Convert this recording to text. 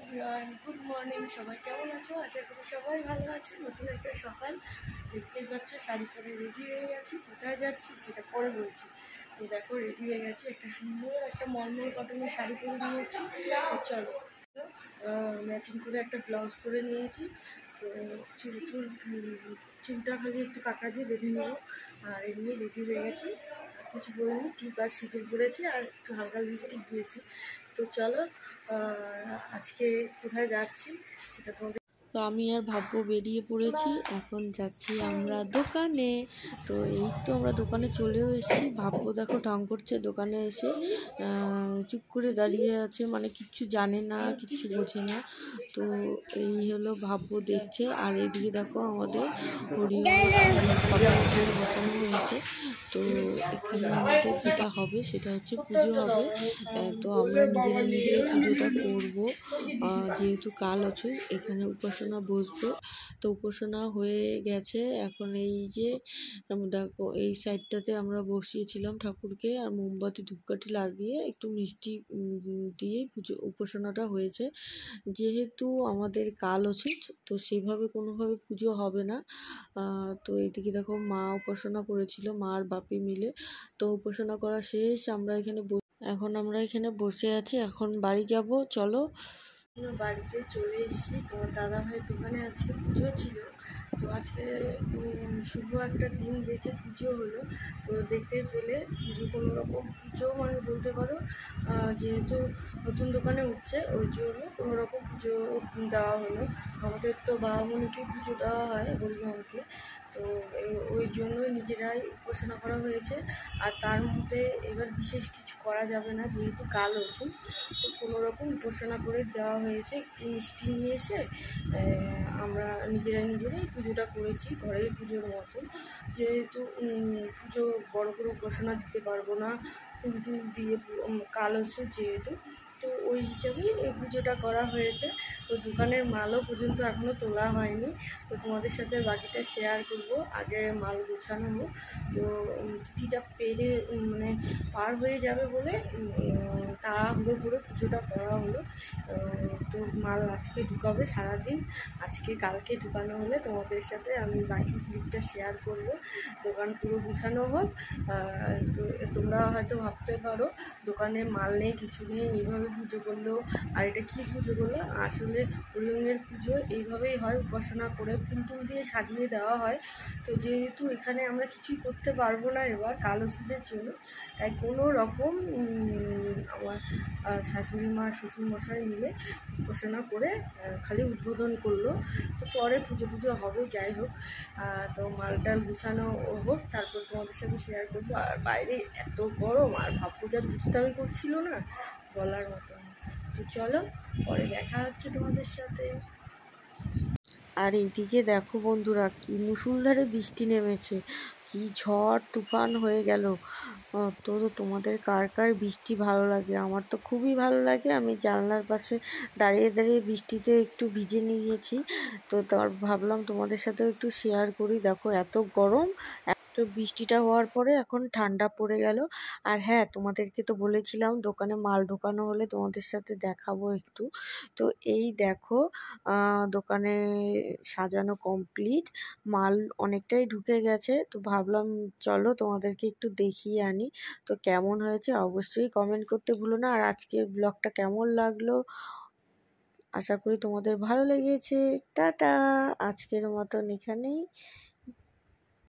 Everyone, good morning. সবাই কেমন আছো? আশা করি সবাই ভালো আছে। নতুন একটা সকাল দেখতেই পাচ্ছ, শাড়ি পরে রেডি হয়ে গেছি। কোথায় যাচ্ছি সেটা পরে বলছি। তো দেখো, রেডি হয়ে গেছি, একটা সুন্দর একটা মলমল কটনের শাড়ি পরে নিয়েছি। তো চলো, ম্যাচিং করে একটা ব্লাউজ পরে নিয়েছি। তো চুলটা খালি একটু কাঁকা দিয়ে বেঁধে নেবো, আর এমনি রেডি হয়ে গেছি। কিছু পরিনি, টিপ আর সিঁদুর পরেছি, আর একটু হালকা লিপস্টিক দিয়েছি। তো চলো, আজকে কোথায় যাচ্ছি সেটা তোমাদের। তো আমি আর ভাববো বেরিয়ে পড়েছি, এখন যাচ্ছি আমরা দোকানে। তো এই তো আমরা দোকানে চলেও এসেছি। ভাববো দেখো ঢং করছে, দোকানে এসে চুপ করে দাঁড়িয়ে আছে, মানে কিচ্ছু জানে না, কিচ্ছু বোঝে না। তো এই হলো ভাববো দেখছে। আর এদিকে দেখো আমাদের বসানো হয়েছে। তো এখানে আমাদের যেটা হবে সেটা হচ্ছে পুজো হবে। তো আমরা নিজেরা পুজোটা করবো, যেহেতু কাল আছে এখানে উপাসনা বসবে। তো উপাসনা হয়ে গেছে, এখন এই যে দেখো এই সাইডটাতে আমরা বসিয়েছিলাম ঠাকুরকে, আর মোমবাতি ধূপকাঠি লাগিয়ে একটু মিষ্টি দিয়ে পুজো উপাসনাটা হয়েছে। যেহেতু আমাদের কাল অছুত, তো সেভাবে কোনোভাবে পুজো হবে না। তো এদিকে দেখো মা উপাসনা করেছিল, মা আর বাপি মিলে। তো উপাসনা করা শেষ, এখন আমরা এখানে বসে আছি, এখন বাড়ি যাব। চলো, বাড়িতে চলে এসেছি। তোমার দাদা ভাই দোকানে আজকে পুজো ছিল। তো আজকে শুভ একটা দিন দেখে পুজো হলো। তো দেখতে পেলে পুজো কোনো রকম পুজো মানে বলতে পারো, যেহেতু নতুন দোকানে উঠছে ওই জন্য কোনো রকম পুজো দেওয়া হলো। আমাদের তো বাবামণিকে পুজো দেওয়া হয়, হরিমাকে। তো ওই জন্যই নিজেরাই উপাসনা করা হয়েছে। আর তার মধ্যে এবার বিশেষ কিছু করা যাবে না, যেহেতু কাল ওষুধ। তো কোনো রকম উপাসনা করে দেওয়া হয়েছে। একটু মিষ্টি নিয়ে এসে আমরা নিজেরাই পুজোটা করেছি, ঘরের পুজোর মতন। যেহেতু পুজো বড় করে উপাসনা দিতে পারবো না, ফুল টুল দিয়ে কাল ওষুধ যেহেতু, তো ওই হিসাবেই এই পুজোটা করা হয়েছে। তো দোকানের মালও পর্যন্ত এখনও তোলা হয়নি। তো তোমাদের সাথে বাকিটা শেয়ার করব। আগে মাল গোছানো হোক। তো তিথিটা মানে পার হয়ে যাবে বলে তাড়াহুড়ো করে পুজোটা করা হলো। তো মাল আজকে ঢুকাবে সারাদিন, আজকে কালকে ঢুকানো হলে তোমাদের সাথে আমি বাকি ক্লিপটা শেয়ার করব। দোকান পুরো গুছানো হোক। তো তোমরা হয়তো ভাবতে পারো দোকানে মাল নেই, কিছু নেই, এইভাবে পুজো করলেও। আর এটা কী পুজো করলো? আসলে হরিঙ্গের পুজো এইভাবেই হয়, উপাসনা করে ফুল টুল দিয়ে সাজিয়ে দেওয়া হয়। তো যেহেতু এখানে আমরা কিছুই করতে পারবো না এবার কাল ওষুধের জন্য, তাই কোনো রকম আমার শাশুড়ি মা শ্বশুরমশাই মিলে উপাসনা করে খালি উদ্বোধন করলো। তো পরে পুজো হবে, যাই হোক। তো মালটাল গুছানো হোক, তারপর তোমাদের সাথে শেয়ার করবো। আর বাইরে এত গরম, আর ভাববো যা দুষ্টামি করছিল না, বলার মতো না। তো চলো, পরে দেখা হচ্ছে তোমাদের সাথে। আর এইদিকে দেখো বন্ধুরা, কি মুষলধারে বৃষ্টি নেমেছে, কি ঝড় তুফান হয়ে গেল। তো তোমাদের কার কার বৃষ্টি ভালো লাগে? আমার তো খুবই ভালো লাগে। আমি জানলার পাশে দাঁড়িয়ে বৃষ্টিতে একটু ভিজে নিয়েছি। তো তার ভাবলাম তোমাদের সাথেও একটু শেয়ার করি। দেখো এত গরম, তো বৃষ্টিটা হওয়ার পরে এখন ঠান্ডা পড়ে গেল। আর হ্যাঁ, তোমাদেরকে তো বলেছিলাম দোকানে মাল ঢোকানো হলে তোমাদের সাথে দেখাবো একটু। তো এই দেখো, দোকানে সাজানো কমপ্লিট, মাল অনেকটাই ঢুকে গেছে। তো ভাবলাম চলো তোমাদেরকে একটু দেখিয়ে আনি। তো কেমন হয়েছে অবশ্যই কমেন্ট করতে ভুলো না। আর আজকের ব্লগটা কেমন লাগলো, আশা করি তোমাদের ভালো লেগেছে। টাটা, আজকের মতন এখানেই।